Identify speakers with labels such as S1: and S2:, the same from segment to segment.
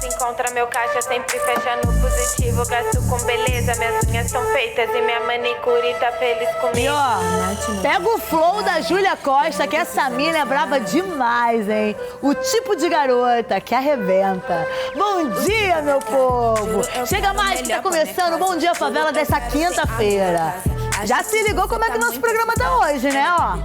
S1: se encontra, meu caixa sempre fecha no positivo. Gasto com beleza, minhas unhas são feitas e minha manicure tá feliz comigo.
S2: E ó, pega o flow da Júlia Costa, que essa mina é braba demais, hein? O tipo de garota que arrebenta. Bom dia, meu povo! Chega mais que tá começando o Bom Dia Favela dessa quinta-feira. Já se ligou como é que o nosso programa tá hoje, né, ó?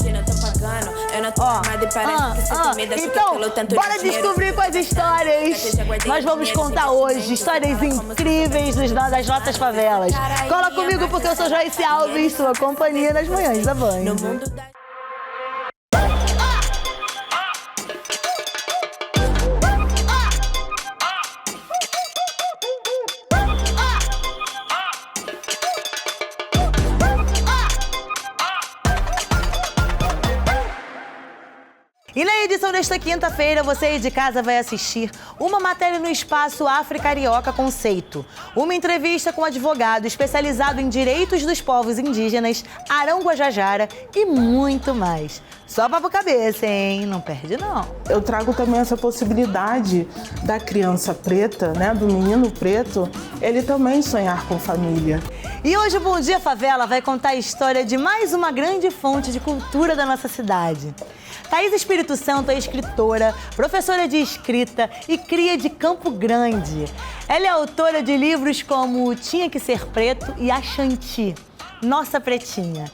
S2: Então, bora descobrir quais histórias nós vamos contar hoje. Histórias incríveis das nossas favelas. Cola comigo porque eu sou Joyce Alves, sua companhia nas manhãs da Band. E na edição desta quinta-feira, você aí de casa vai assistir uma matéria no Espaço Afro-Carioca Conceito, uma entrevista com um advogado especializado em direitos dos povos indígenas, Arão Guajajara e muito mais. Só papo cabeça, hein? Não perde, não.
S3: Eu trago também essa possibilidade da criança preta, né, do menino preto, ele também sonhar com família.
S2: E hoje o Bom Dia Favela vai contar a história de mais uma grande fonte de cultura da nossa cidade. Thaís Espírito Santo é escritora, professora de escrita e cria de Campo Grande. Ela é autora de livros como Tinha que Ser Preto e Axanti, Nossa Pretinha.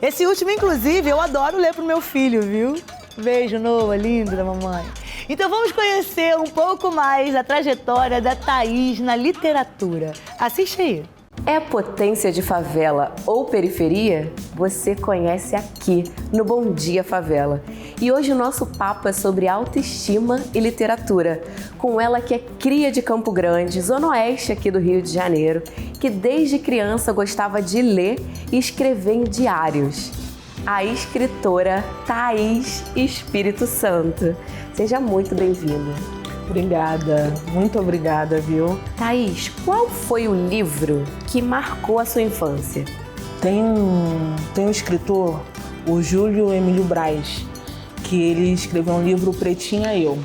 S2: Esse último, inclusive, eu adoro ler pro meu filho, viu? Beijo, Noah, lindo da mamãe. Então vamos conhecer um pouco mais da trajetória da Thaís na literatura. Assiste aí.
S4: É potência de favela ou periferia? Você conhece aqui, no Bom Dia Favela. E hoje o nosso papo é sobre autoestima e literatura, com ela que é cria de Campo Grande, zona oeste aqui do Rio de Janeiro, que desde criança gostava de ler e escrever em diários. A escritora Thaís Espírito Santo. Seja muito bem-vinda.
S3: Obrigada, muito obrigada, viu?
S4: Thaís, qual foi o livro que marcou a sua infância?
S3: Tem um escritor, o Júlio Emílio Braz, que ele escreveu um livro Pretinha Eu.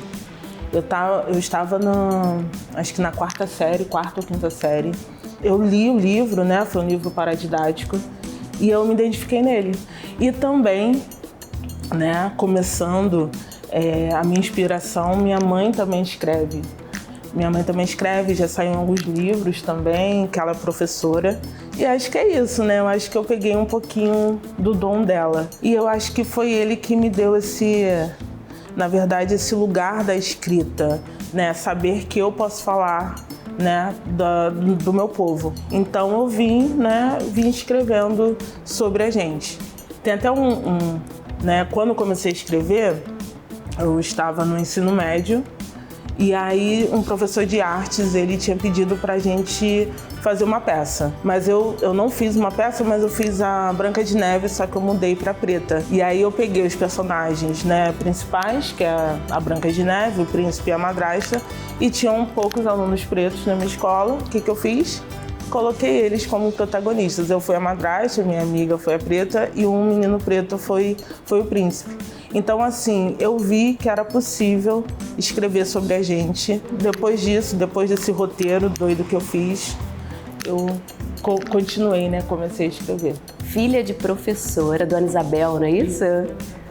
S3: Eu estava acho que na quarta ou quinta série. Eu li o livro, né? Foi um livro paradidático e eu me identifiquei nele. E também, né, começando a minha inspiração, minha mãe também escreve. Já saiu alguns livros também, que ela é professora. E acho que é isso, né? Eu acho que eu peguei um pouquinho do dom dela. E eu acho que foi ele que me deu esse lugar da escrita, né? Saber que eu posso falar, né, do meu povo. Então eu vim escrevendo sobre a gente. Tem até né, quando eu comecei a escrever, eu estava no ensino médio e aí um professor de artes, ele tinha pedido pra gente fazer uma peça. Mas eu não fiz uma peça, mas eu fiz a Branca de Neve, só que eu mudei pra Preta. E aí eu peguei os personagens, né, principais, que é a Branca de Neve, o príncipe e a madrasta, e tinham poucos alunos pretos na minha escola. O que eu fiz? Coloquei eles como protagonistas. Eu fui a madrasta, minha amiga foi a preta e um menino preto foi o príncipe. Então, assim, eu vi que era possível escrever sobre a gente. Depois disso, depois desse roteiro doido que eu fiz, eu continuei, né? Comecei a escrever.
S4: Filha de professora, Dona Isabel, não é isso?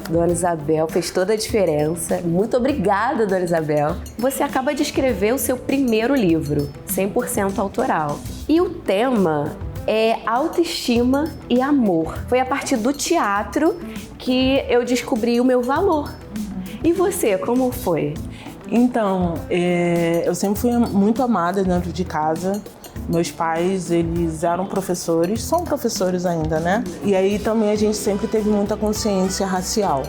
S4: Dona Isabel, fez toda a diferença. Muito obrigada, Dona Isabel. Você acaba de escrever o seu primeiro livro, 100% autoral. E o tema é autoestima e amor. Foi a partir do teatro que eu descobri o meu valor. E você, como foi?
S3: Então, eu sempre fui muito amada dentro de casa. Meus pais, eles eram professores, são professores ainda, né? E aí também a gente sempre teve muita consciência racial,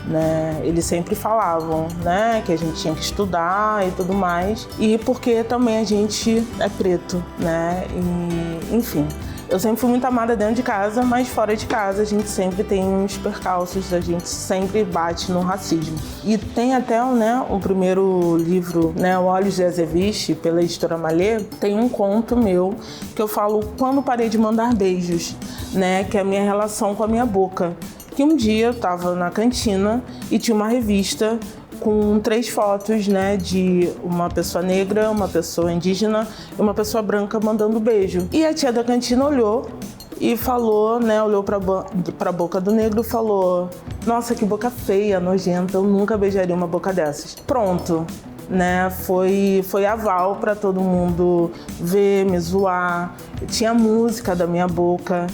S3: né? Eles sempre falavam, né, que a gente tinha que estudar e tudo mais. E porque também a gente é preto, né? E, enfim, eu sempre fui muito amada dentro de casa, mas fora de casa a gente sempre tem uns percalços, a gente sempre bate no racismo. E tem até, né, um primeiro livro, né, O Olhos de Azeviche, pela editora Malê, tem um conto meu que eu falo quando parei de mandar beijos, né, que é a minha relação com a minha boca. Que um dia eu estava na cantina e tinha uma revista com 3 fotos, né, de uma pessoa negra, uma pessoa indígena e uma pessoa branca mandando beijo. E a tia da cantina olhou e falou, né, olhou pra boca do negro e falou: nossa, que boca feia, nojenta, eu nunca beijaria uma boca dessas. Pronto, né, foi aval para todo mundo ver, me zoar. Tinha música da minha boca,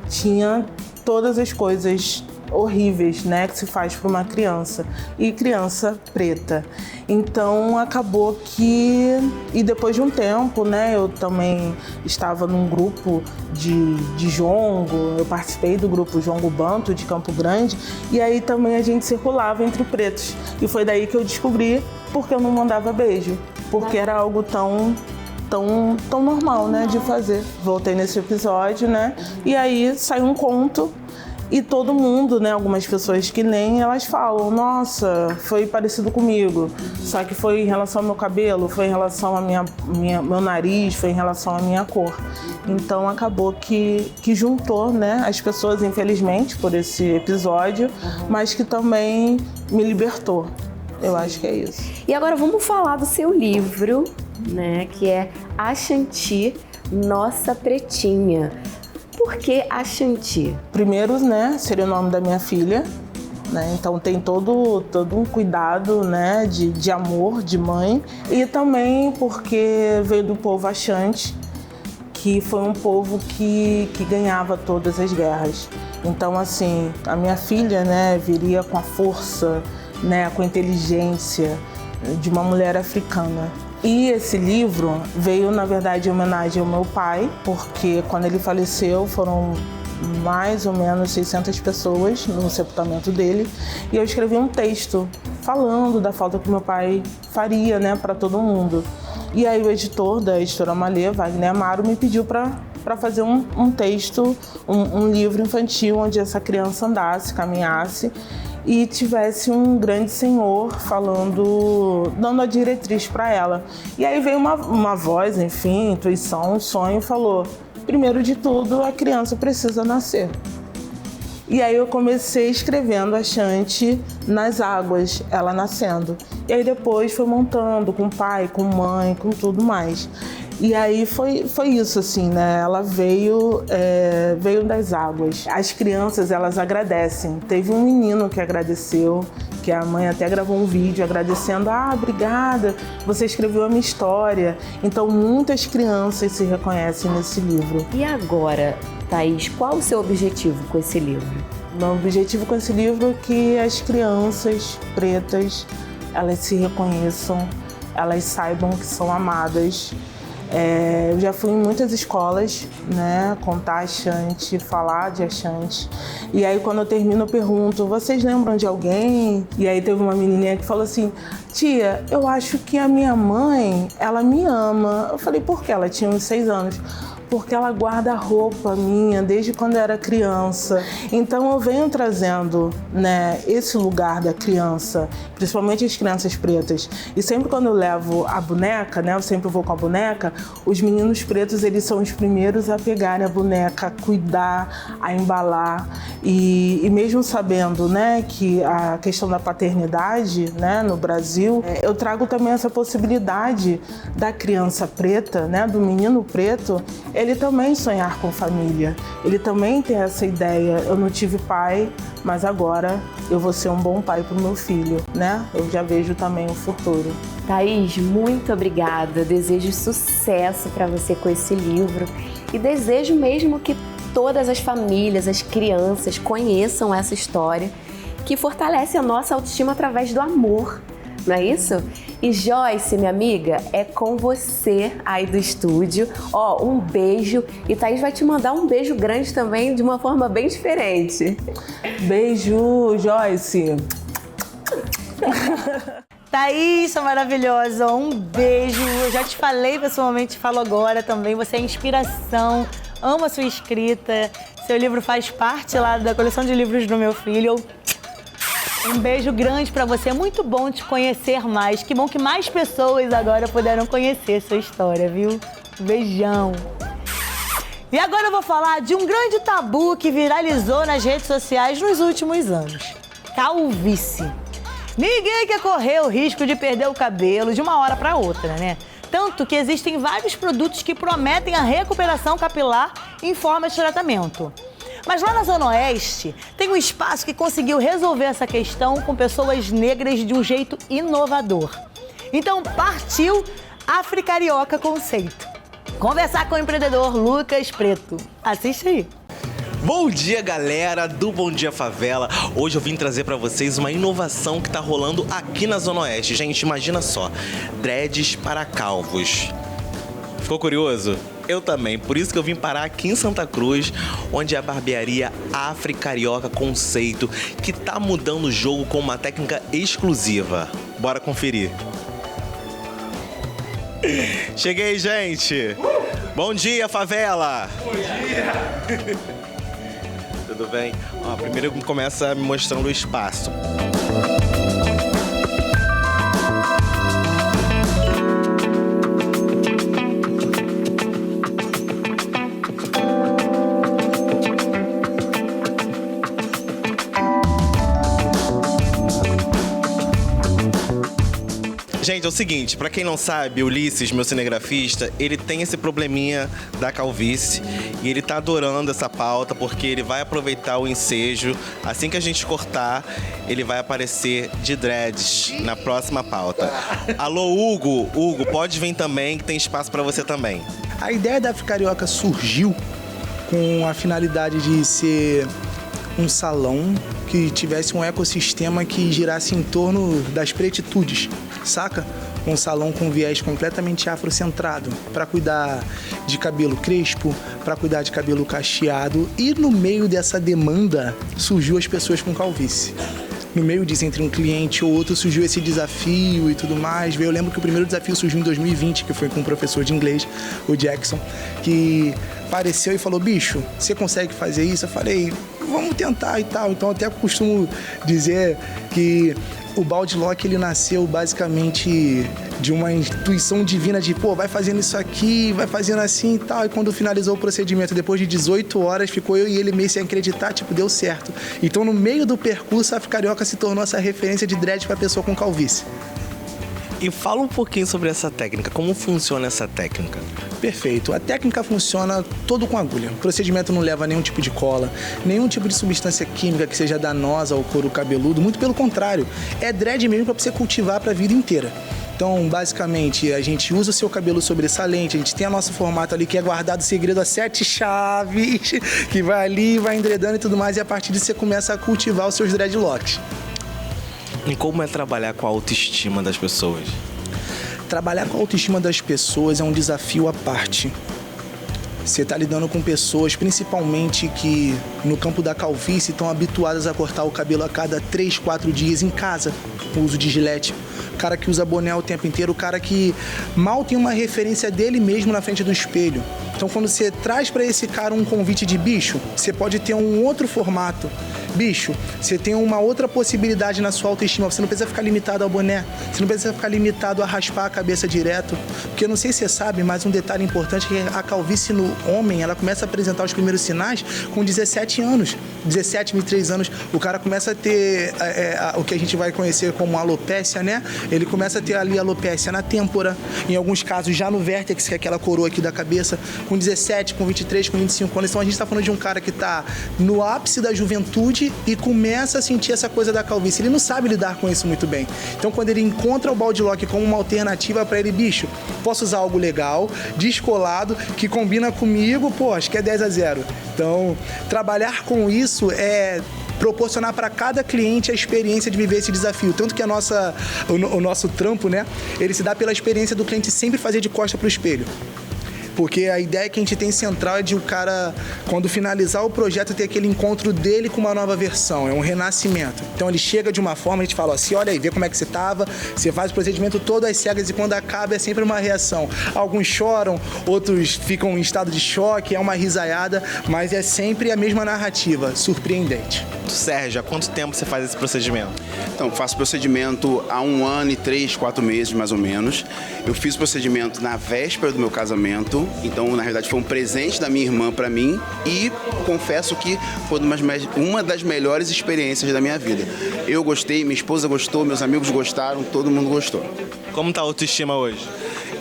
S3: tinha todas as coisas horríveis, né, que se faz para uma criança, e criança preta. Então acabou que, e depois de um tempo, né, eu também estava num grupo de jongo, eu participei do grupo Jongo Banto de Campo Grande, e aí também a gente circulava entre pretos, e foi daí que eu descobri porque eu não mandava beijo, porque era algo tão normal, né, de fazer. Voltei nesse episódio, né, e aí saiu um conto. E todo mundo, né, algumas pessoas que leem, elas falam: nossa, foi parecido comigo. Só que foi em relação ao meu cabelo, foi em relação ao meu nariz, foi em relação à minha cor. Então acabou que juntou, né, as pessoas, infelizmente, por esse episódio, mas que também me libertou. Eu acho que é isso.
S4: E agora vamos falar do seu livro, né, que é Ashanti, Nossa Pretinha. Por que Ashanti?
S3: Primeiro, né, seria o nome da minha filha, né? Então tem todo um cuidado, né, de amor, de mãe. E também porque veio do povo Ashanti, que foi um povo que ganhava todas as guerras. Então, assim, a minha filha, né, viria com a força, né, com a inteligência de uma mulher africana. E esse livro veio, na verdade, em homenagem ao meu pai, porque quando ele faleceu foram mais ou menos 600 pessoas no sepultamento dele, e eu escrevi um texto falando da falta que meu pai faria, né, para todo mundo. E aí o editor da editora Malê, Wagner Amaro, me pediu para fazer um texto, um livro infantil onde essa criança andasse, caminhasse e tivesse um grande senhor falando, dando a diretriz para ela. E aí veio uma voz, enfim, intuição, um sonho, falou: primeiro de tudo, a criança precisa nascer. E aí eu comecei escrevendo Ashanti nas águas, ela nascendo. E aí depois foi montando com pai, com mãe, com tudo mais. E aí foi isso, assim, né? Ela veio das águas. As crianças, elas agradecem. Teve um menino que agradeceu, que a mãe até gravou um vídeo agradecendo: obrigada, você escreveu a minha história. Então muitas crianças se reconhecem nesse livro.
S4: E agora, Thaís, qual o seu objetivo com esse livro?
S3: Meu objetivo com esse livro é que as crianças pretas, elas se reconheçam, elas saibam que são amadas. Eu já fui em muitas escolas, né, contar Ashanti, falar de Ashanti. E aí quando eu termino eu pergunto: vocês lembram de alguém? E aí teve uma menininha que falou assim: tia, eu acho que a minha mãe, ela me ama. Eu falei: por quê? Ela tinha uns 6 anos. Porque ela guarda roupa minha desde quando eu era criança. Então eu venho trazendo, né, esse lugar da criança, principalmente as crianças pretas. E sempre quando eu levo a boneca, né, eu sempre vou com a boneca, os meninos pretos, eles são os primeiros a pegarem a boneca, a cuidar, a embalar. E mesmo sabendo, né, que a questão da paternidade, né, no Brasil, eu trago também essa possibilidade da criança preta, né, do menino preto, ele também sonhar com família, ele também tem essa ideia: eu não tive pai, mas agora eu vou ser um bom pai para o meu filho, né? Eu já vejo também o futuro.
S4: Thaís, muito obrigada, desejo sucesso para você com esse livro e desejo mesmo que todas as famílias, as crianças conheçam essa história que fortalece a nossa autoestima através do amor. Não é isso? E Joyce, minha amiga, é com você aí do estúdio. Ó, um beijo. E Thaís vai te mandar um beijo grande também, de uma forma bem diferente.
S3: Beijo, Joyce.
S2: Thaís, maravilhosa, um beijo. Eu já te falei pessoalmente, falo agora também. Você é inspiração, amo a sua escrita. Seu livro faz parte lá da coleção de livros do meu filho. Um beijo grande pra você, muito bom te conhecer mais. Que bom que mais pessoas agora puderam conhecer sua história, viu? Beijão. E agora eu vou falar de um grande tabu que viralizou nas redes sociais nos últimos anos: calvície. Ninguém quer correr o risco de perder o cabelo de uma hora para outra, né? Tanto que existem vários produtos que prometem a recuperação capilar em forma de tratamento. Mas lá na Zona Oeste, tem um espaço que conseguiu resolver essa questão com pessoas negras de um jeito inovador. Então partiu Africarioca Conceito. Conversar com o empreendedor Lucas Preto. Assiste aí.
S5: Bom dia, galera do Bom Dia Favela. Hoje eu vim trazer pra vocês uma inovação que tá rolando aqui na Zona Oeste. Gente, imagina só, dreads para calvos. Ficou curioso? Eu também, por isso que eu vim parar aqui em Santa Cruz, onde é a barbearia Africarioca Conceito, que tá mudando o jogo com uma técnica exclusiva. Bora conferir. Cheguei, gente! Bom dia, favela!
S6: Bom dia!
S5: Tudo bem? Ó, primeiro começa me mostrando o espaço. Gente, é o seguinte, pra quem não sabe, o Ulisses, meu cinegrafista, ele tem esse probleminha da calvície e ele tá adorando essa pauta porque ele vai aproveitar o ensejo. Assim que a gente cortar, ele vai aparecer de dreads na próxima pauta. Alô, Hugo! Hugo, pode vir também, que tem espaço pra você também.
S6: A ideia da Africarioca surgiu com a finalidade de ser um salão que tivesse um ecossistema que girasse em torno das pretitudes, saca? Um salão com viés completamente afrocentrado, para cuidar de cabelo crespo, para cuidar de cabelo cacheado, e no meio dessa demanda surgiu as pessoas com calvície. No meio disso, entre um cliente ou outro, surgiu esse desafio e tudo mais. Eu lembro que o primeiro desafio surgiu em 2020, que foi com um professor de inglês, o Jackson, que apareceu e falou: bicho, você consegue fazer isso? Eu falei: vamos tentar e tal. Então, até costumo dizer que o Bald Lock, ele nasceu basicamente de uma intuição divina de, pô, vai fazendo isso aqui, vai fazendo assim e tal. E quando finalizou o procedimento, depois de 18 horas, ficou eu e ele meio sem acreditar, tipo, deu certo. Então, no meio do percurso, a Africarioca se tornou essa referência de dread para pessoa com calvície.
S5: E fala um pouquinho sobre essa técnica, como funciona essa técnica?
S6: Perfeito. A técnica funciona todo com agulha. O procedimento não leva nenhum tipo de cola, nenhum tipo de substância química que seja danosa ao couro cabeludo, muito pelo contrário. É dread mesmo para você cultivar para a vida inteira. Então, basicamente, a gente usa o seu cabelo sobressalente, a gente tem o nosso formato ali que é guardado segredo a 7 chaves, que vai ali, vai endredando e tudo mais, e a partir disso você começa a cultivar os seus dreadlocks.
S5: E como é trabalhar com a autoestima das pessoas?
S6: Trabalhar com a autoestima das pessoas é um desafio à parte. Você está lidando com pessoas, principalmente que no campo da calvície estão habituadas a cortar o cabelo a cada 3, 4 dias em casa, com o uso de gilete. O cara que usa boné o tempo inteiro, o cara que mal tem uma referência dele mesmo na frente do espelho. Então, quando você traz para esse cara um convite de bicho, você pode ter um outro formato. Bicho, você tem uma outra possibilidade na sua autoestima. Você não precisa ficar limitado ao boné. Você não precisa ficar limitado a raspar a cabeça direto. Porque eu não sei se você sabe, mas um detalhe importante é que a calvície no homem, ela começa a apresentar os primeiros sinais com 17 anos. 17, 23 anos, o cara começa a ter o que a gente vai conhecer como alopécia, né? Ele começa a ter ali alopécia na têmpora, em alguns casos já no vértex, que é aquela coroa aqui da cabeça, com 17, com 23, com 25 anos. Então a gente está falando de um cara que está no ápice da juventude e começa a sentir essa coisa da calvície. Ele não sabe lidar com isso muito bem. Então, quando ele encontra o Bald Lock como uma alternativa para ele, bicho, posso usar algo legal, descolado, que combina comigo, pô, acho que é 10-0. Então, trabalhar com isso é proporcionar para cada cliente a experiência de viver esse desafio. Tanto que o nosso trampo, né, ele se dá pela experiência do cliente sempre fazer de costa para o espelho. Porque a ideia que a gente tem central é de o cara, quando finalizar o projeto, ter aquele encontro dele com uma nova versão, é um renascimento. Então ele chega de uma forma, a gente fala assim, olha aí, vê como é que você tava, você faz o procedimento todo às cegas e quando acaba é sempre uma reação. Alguns choram, outros ficam em estado de choque, é uma risaiada, mas é sempre a mesma narrativa, surpreendente.
S5: Sérgio, há quanto tempo você faz esse procedimento?
S7: Então, faço procedimento há 1 ano e 3, 4 meses, mais ou menos. Eu fiz o procedimento na véspera do meu casamento, Então, na realidade, foi um presente da minha irmã para mim e confesso que foi uma das melhores experiências da minha vida. Eu gostei, minha esposa gostou, meus amigos gostaram, todo mundo gostou.
S5: Como tá a autoestima hoje?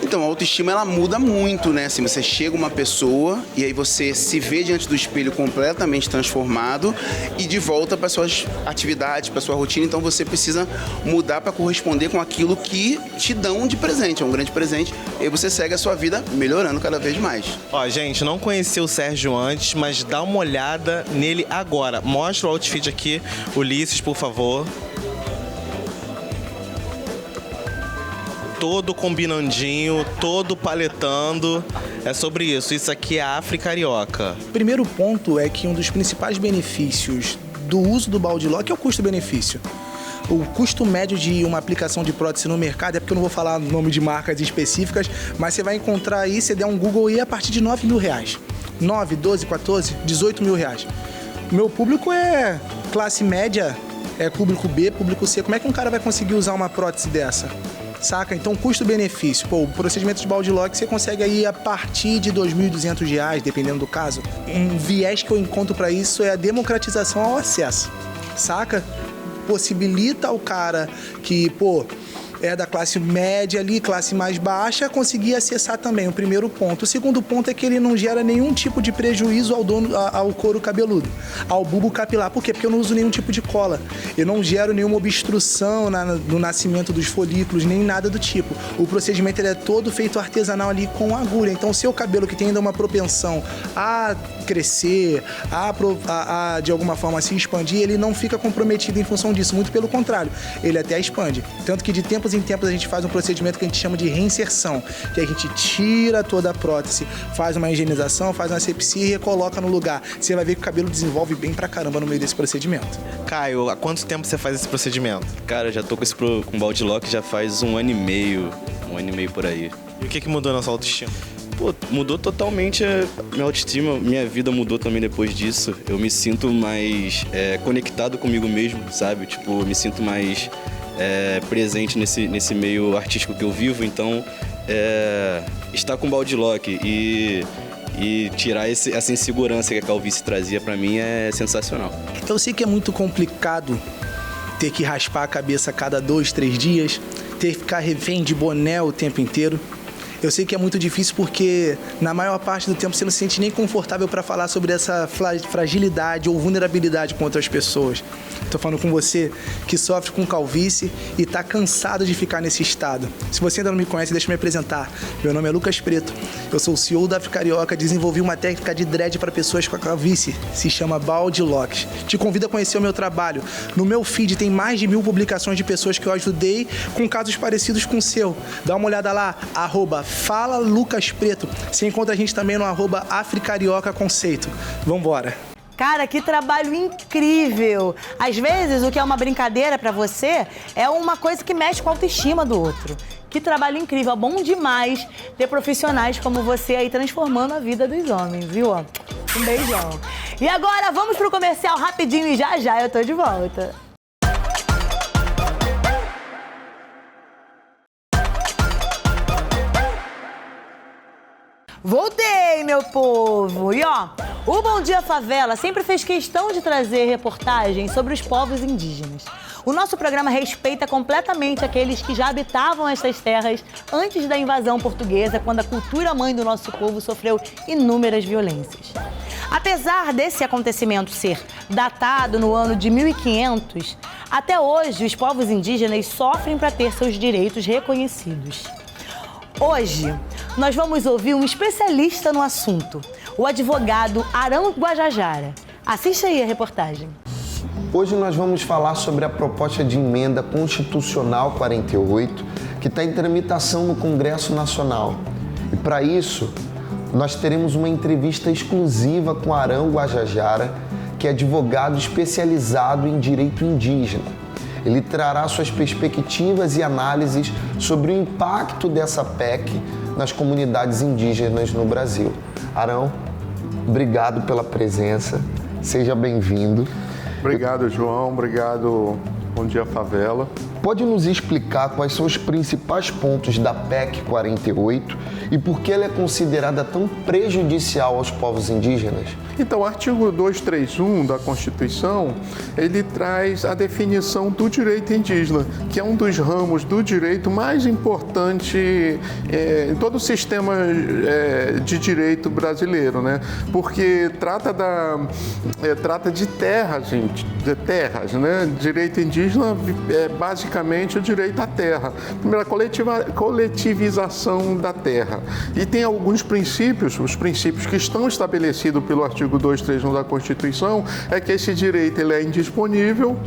S7: Então, a autoestima, ela muda muito, né? Assim, você chega uma pessoa e aí você se vê diante do espelho completamente transformado e de volta para suas atividades, para sua rotina. Então, você precisa mudar para corresponder com aquilo que te dão de presente. É um grande presente. E aí você segue a sua vida melhorando cada vez mais.
S5: Ó, gente, não conheci o Sérgio antes, mas dá uma olhada nele agora. Mostra o outfit aqui, Ulisses, por favor. Todo combinandinho, todo paletando. É sobre isso. Isso aqui é Afri Carioca.
S6: Primeiro ponto é que um dos principais benefícios do uso do balde lock é o custo-benefício. O custo médio de uma aplicação de prótese no mercado, é porque eu não vou falar o nome de marcas específicas, mas você vai encontrar aí, você der um Google aí, a partir de R$9 mil. 9, 12, 14, 18 mil reais. Meu público é classe média, é público B, público C. Como é que um cara vai conseguir usar uma prótese dessa? Saca? Então, custo-benefício. Pô, o procedimento de balde lock você consegue aí a partir de R$2.200, dependendo do caso. Um viés que eu encontro para isso é a democratização ao acesso. Saca? Possibilita ao cara que, pô, é da classe média ali, classe mais baixa, conseguir acessar também, o primeiro ponto. O segundo ponto é que ele não gera nenhum tipo de prejuízo ao couro cabeludo, ao bulbo capilar. Por quê? Porque eu não uso nenhum tipo de cola. Eu não gero nenhuma obstrução no nascimento dos folículos, nem nada do tipo. O procedimento ele é todo feito artesanal ali com agulha. Então, o seu cabelo que tem ainda uma propensão a crescer, a de alguma forma se expandir, ele não fica comprometido em função disso. Muito pelo contrário, ele até expande. Tanto que de tempos em tempos a gente faz um procedimento que a gente chama de reinserção, que a gente tira toda a prótese, faz uma higienização, faz uma asepsia e recoloca no lugar. Você vai ver que o cabelo desenvolve bem pra caramba no meio desse procedimento.
S5: Caio, há quanto tempo você faz esse procedimento?
S8: Cara, eu já tô com balde lock já faz um ano e meio por aí.
S5: E o que mudou na sua autoestima?
S8: Pô, mudou totalmente a minha autoestima, minha vida mudou também depois disso. Eu me sinto mais conectado comigo mesmo, sabe? Tipo, eu me sinto mais presente nesse meio artístico que eu vivo. Então, estar com balde lock e tirar essa insegurança que a calvície trazia pra mim é sensacional.
S6: Eu sei que é muito complicado ter que raspar a cabeça a cada 2, 3 dias, ter que ficar refém de boné o tempo inteiro. Eu sei que é muito difícil porque, na maior parte do tempo, você não se sente nem confortável para falar sobre essa fragilidade ou vulnerabilidade com outras pessoas. Tô falando com você que sofre com calvície e tá cansado de ficar nesse estado. Se você ainda não me conhece, deixa eu me apresentar. Meu nome é Lucas Preto, eu sou o CEO da Afri Carioca, desenvolvi uma técnica de dread para pessoas com a calvície, se chama balde lock. Te convido a conhecer o meu trabalho. No meu feed tem mais de 1000 publicações de pessoas que eu ajudei com casos parecidos com o seu. Dá uma olhada lá, @Fala Lucas Preto. Você encontra a gente também no @Afri Carioca Conceito. Vambora!
S2: Cara, que trabalho incrível! Às vezes, o que é uma brincadeira pra você é uma coisa que mexe com a autoestima do outro. Que trabalho incrível! Bom demais ter profissionais como você aí transformando a vida dos homens, viu? Um beijão. E agora, vamos pro comercial rapidinho e já eu tô de volta. Voltei, meu povo! E o Bom Dia Favela sempre fez questão de trazer reportagens sobre os povos indígenas. O nosso programa respeita completamente aqueles que já habitavam estas terras antes da invasão portuguesa, quando a cultura mãe do nosso povo sofreu inúmeras violências. Apesar desse acontecimento ser datado no ano de 1500, até hoje os povos indígenas sofrem para ter seus direitos reconhecidos. Hoje, nós vamos ouvir um especialista no assunto, o advogado Arão Guajajara. Assiste aí a reportagem.
S9: Hoje nós vamos falar sobre a proposta de emenda constitucional 48, que está em tramitação no Congresso Nacional. E para isso, nós teremos uma entrevista exclusiva com Arão Guajajara, que é advogado especializado em direito indígena. Ele trará suas perspectivas e análises sobre o impacto dessa PEC nas comunidades indígenas no Brasil. Arão, obrigado pela presença, seja bem-vindo.
S10: Obrigado, João, obrigado Bom Dia Favela.
S9: pode nos explicar quais são os principais pontos da PEC 48 e por que ela é considerada tão prejudicial aos povos indígenas?
S10: Então, o artigo 231 da Constituição, ele traz a definição do direito indígena, que é um dos ramos do direito mais importante em todo o sistema de direito brasileiro, né? Porque trata de terras, gente, de terras, né? Direito indígena é basicamente o direito à terra. Primeiro, a coletivização da terra. E tem alguns princípios, os princípios que estão estabelecidos pelo artigo 231 da Constituição, é que esse direito ele é indisponível,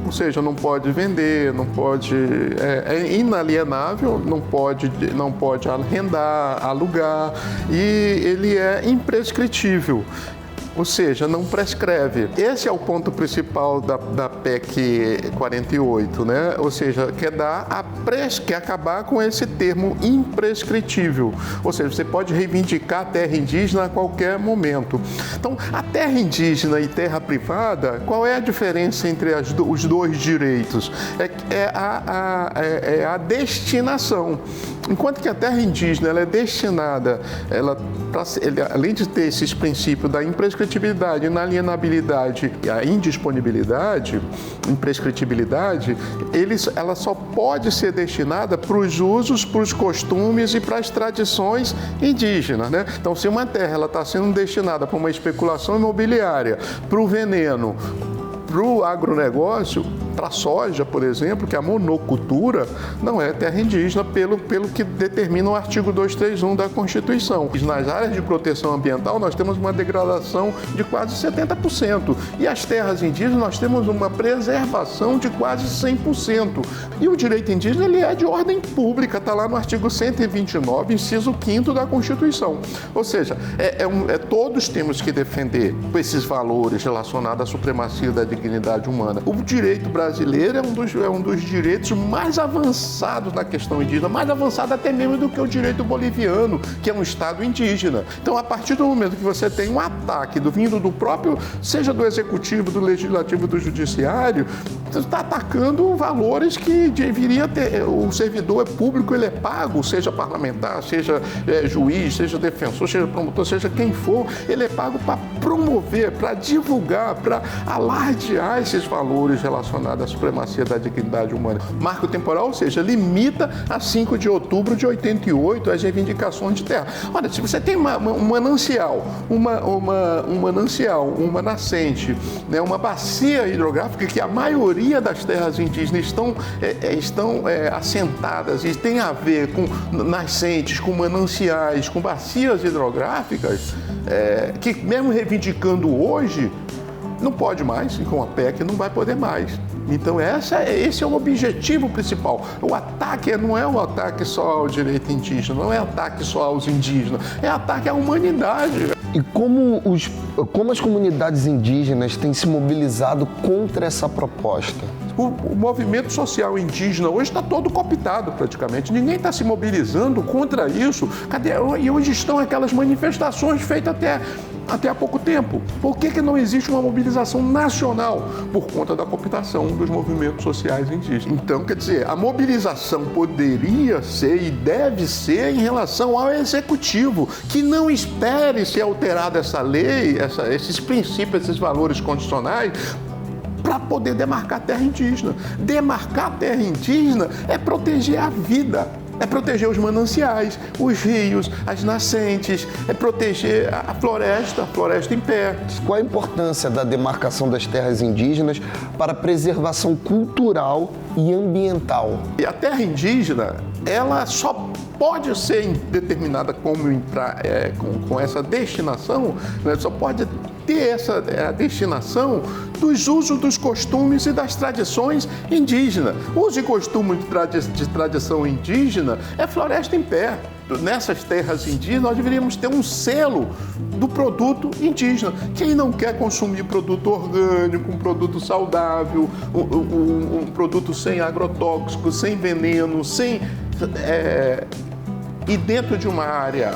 S10: ou seja, não pode vender, não pode, é inalienável, não pode arrendar, alugar, e ele é imprescritível. Ou seja, não prescreve. Esse é o ponto principal da PEC 48, né? Ou seja, quer acabar com esse termo imprescritível. Ou seja, você pode reivindicar a terra indígena a qualquer momento. Então, a terra indígena e terra privada, qual é a diferença entre os dois direitos? É a destinação. Enquanto que a terra indígena ela é destinada, além de ter esses princípios da imprescritibilidade, inalienabilidade e a indisponibilidade, imprescritibilidade, ela só pode ser destinada para os usos, para os costumes e para as tradições indígenas, né? Então, se uma terra está sendo destinada para uma especulação imobiliária, para o veneno, para o agronegócio, para a soja, por exemplo, que é a monocultura, não é terra indígena pelo que determina o artigo 231 da Constituição. Nas áreas de proteção ambiental, nós temos uma degradação de quase 70%. E as terras indígenas, nós temos uma preservação de quase 100%. E o direito indígena, ele é de ordem pública, está lá no artigo 129, inciso 5º da Constituição. Ou seja, todos temos que defender esses valores relacionados à supremacia da dignidade humana. O direito brasileiro é um dos direitos mais avançados na questão indígena, mais avançado até mesmo do que o direito boliviano, que é um estado indígena. Então, a partir do momento que você tem um ataque vindo do próprio, seja do executivo, do legislativo, do judiciário, você está atacando valores que deveria ter. O servidor público, ele é pago, seja parlamentar, seja juiz, seja defensor, seja promotor, seja quem for, ele é pago para promover, para divulgar, para alardear esses valores relacionados à supremacia da dignidade humana. Marco temporal, ou seja, limita a 5 de outubro de 88 as reivindicações de terra. Olha, se você tem um manancial, uma nascente, né, uma bacia hidrográfica que a maioria das terras indígenas estão assentadas e tem a ver com nascentes, com mananciais, com bacias hidrográficas, que mesmo reivindicando hoje, não pode mais, e com a PEC não vai poder mais. Então esse é o objetivo principal. O ataque não é um ataque só ao direito indígena, não é ataque só aos indígenas, é ataque à humanidade.
S9: E como as comunidades indígenas têm se mobilizado contra essa proposta?
S10: O movimento social indígena hoje está todo cooptado praticamente. Ninguém está se mobilizando contra isso. E hoje estão aquelas manifestações feitas até há pouco tempo. Por que não existe uma mobilização nacional? Por conta da cooptação dos movimentos sociais indígenas. Então, quer dizer, a mobilização poderia ser e deve ser em relação ao executivo, que não espere ser alterada essa lei, esses princípios, esses valores constitucionais, para poder demarcar a terra indígena. Demarcar a terra indígena é proteger a vida, é proteger os mananciais, os rios, as nascentes, é proteger a floresta em pé.
S9: Qual a importância da demarcação das terras indígenas para a preservação cultural e ambiental?
S10: E a terra indígena, ela só pode ser determinada com essa destinação, né? Só pode ter a destinação dos usos, dos costumes e das tradições indígenas. Uso e costume de tradição indígena é floresta em pé. Nessas terras indígenas, nós deveríamos ter um selo do produto indígena. Quem não quer consumir produto orgânico, um produto saudável, um produto sem agrotóxico, sem veneno, sem e dentro de uma área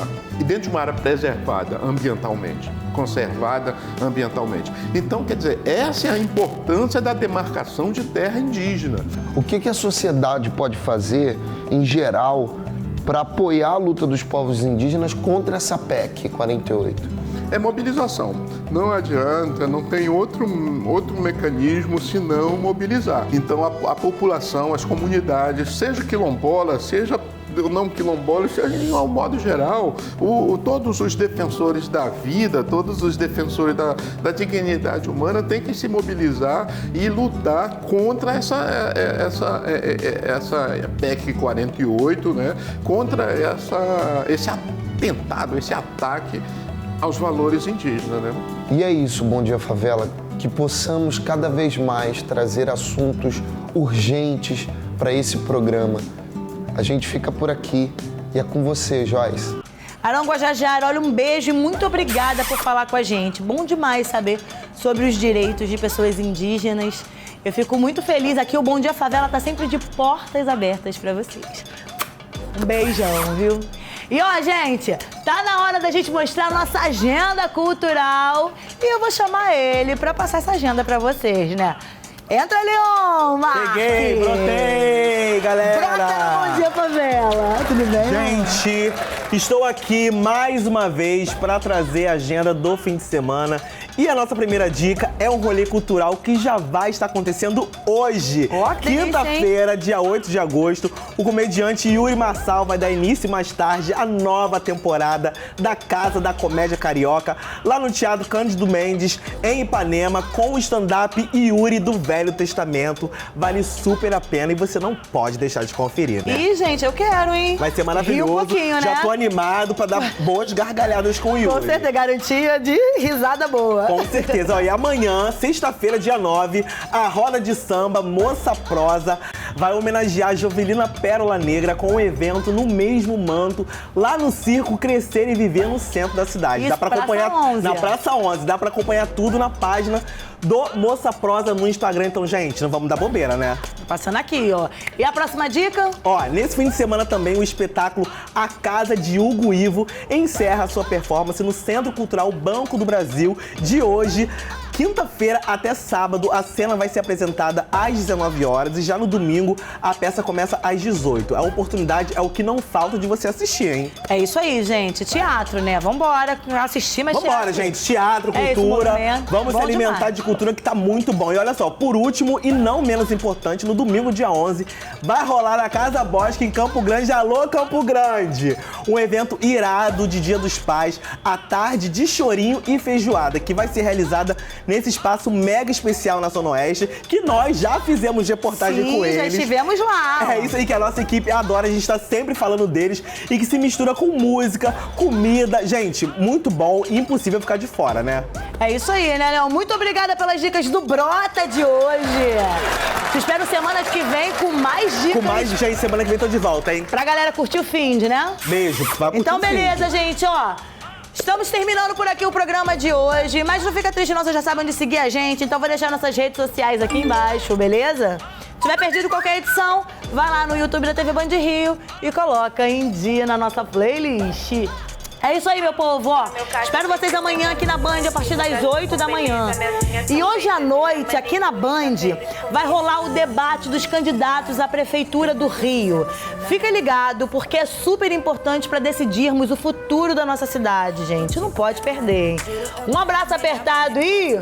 S10: preservada ambientalmente, conservada ambientalmente. Então, quer dizer, essa é a importância da demarcação de terra indígena.
S9: O que a sociedade pode fazer, em geral, para apoiar a luta dos povos indígenas contra essa PEC 48?
S10: É mobilização. Não adianta, não tem outro mecanismo senão mobilizar. Então a população, as comunidades, seja quilombola, seja não quilombola, seja de um modo geral, todos os defensores da vida, todos os defensores da dignidade humana têm que se mobilizar e lutar contra essa PEC 48, né? Contra esse atentado, esse ataque aos valores indígenas, né?
S9: E é isso, Bom Dia Favela, que possamos cada vez mais trazer assuntos urgentes para esse programa. A gente fica por aqui e é com você, Joyce.
S2: Arão Guajajara, olha, um beijo e muito obrigada por falar com a gente. Bom demais saber sobre os direitos de pessoas indígenas. Eu fico muito feliz aqui, o Bom Dia Favela tá sempre de portas abertas para vocês. Um beijão, viu? E ó, gente, tá na hora da gente mostrar a nossa agenda cultural e eu vou chamar ele pra passar essa agenda pra vocês, né? Entra, Leon, Marques!
S11: Cheguei, brotei, galera!
S2: Brota no Bom Dia Favela! Tudo bem?
S11: Gente, estou aqui mais uma vez para trazer a agenda do fim de semana. E a nossa primeira dica é um rolê cultural que já vai estar acontecendo hoje. Quinta-feira, dia 8 de agosto, o comediante Yuri Marçal vai dar início mais tarde à nova temporada da Casa da Comédia Carioca, lá no Teatro Cândido Mendes, em Ipanema, com o stand-up Yuri do Velho Testamento. Vale super a pena e você não pode deixar de conferir, né?
S2: Ih, gente, eu quero, hein?
S11: Vai ser maravilhoso.
S2: Ri um pouquinho, né?
S11: Já tô animado pra dar boas gargalhadas com o Yuri.
S2: Com certeza, garantia de risada boa.
S11: Com certeza. Ó, e amanhã, sexta-feira, dia 9, a roda de samba Moça Prosa vai homenagear a Jovelina Pérola Negra com um evento no mesmo manto, lá no Circo Crescer e Viver, no centro da cidade.
S2: Isso,
S11: dá pra acompanhar
S2: Praça 11.
S11: na Praça 11. Dá pra acompanhar tudo na página do Moça Prosa no Instagram. Então, gente, não vamos dar bobeira, né?
S2: Passando aqui, ó. E a próxima dica?
S11: Ó, nesse fim de semana também o espetáculo A Casa de Hugo Ivo encerra sua performance no Centro Cultural Banco do Brasil de hoje. Quinta-feira até sábado, a cena vai ser apresentada às 19 horas e já no domingo a peça começa às 18. A oportunidade é o que não falta de você assistir, hein?
S2: É isso aí, gente. Teatro, né? Vambora assistir mais
S11: Vambora,
S2: teatro.
S11: gente. Teatro,
S2: É esse
S11: cultura.
S2: movimento.
S11: Vamos
S2: Bom
S11: se alimentar
S2: demais.
S11: de cultura que tá muito bom. E olha só, por último e não menos importante, no domingo, dia 11, vai rolar na Casa Bosque, em Campo Grande. Alô, Campo Grande! Um evento irado de Dia dos Pais, à tarde de chorinho e feijoada, que vai ser realizada nesse espaço mega especial na Zona Oeste, que nós já fizemos reportagem com eles.
S2: já estivemos lá.
S11: É isso aí que a nossa equipe adora, a gente tá sempre falando deles e que se mistura com música, comida. Gente, muito bom e impossível ficar de fora, né?
S2: É isso aí, né, Léo? Muito obrigada pelas dicas do Brota de hoje. Te espero semana que vem com mais dicas.
S11: Com mais dicas, semana que vem tô de volta, hein?
S2: Pra galera curtir o fim de, né?
S11: Beijo, vai curtir
S2: Então,
S11: o fim.
S2: beleza, gente, ó. Estamos terminando por aqui o programa de hoje, mas não fica triste não, vocês já sabem onde seguir a gente, então vou deixar nossas redes sociais aqui embaixo, beleza? Se tiver perdido qualquer edição, vai lá no YouTube da TV Band Rio e coloca em dia na nossa playlist. É isso aí, meu povo, ó. Espero vocês amanhã aqui na Band, a partir das 8 da manhã. E hoje à noite, aqui na Band, vai rolar o debate dos candidatos à Prefeitura do Rio. Fica ligado, porque é super importante para decidirmos o futuro da nossa cidade, gente. Não pode perder, hein? Um abraço apertado e...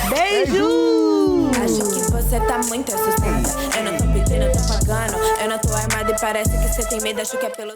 S2: beijo!
S1: Acho que você tá muito assustada. Eu não tô pedindo, eu tô pagando. Eu não tô armada e parece que você tem medo, acho que é pelo...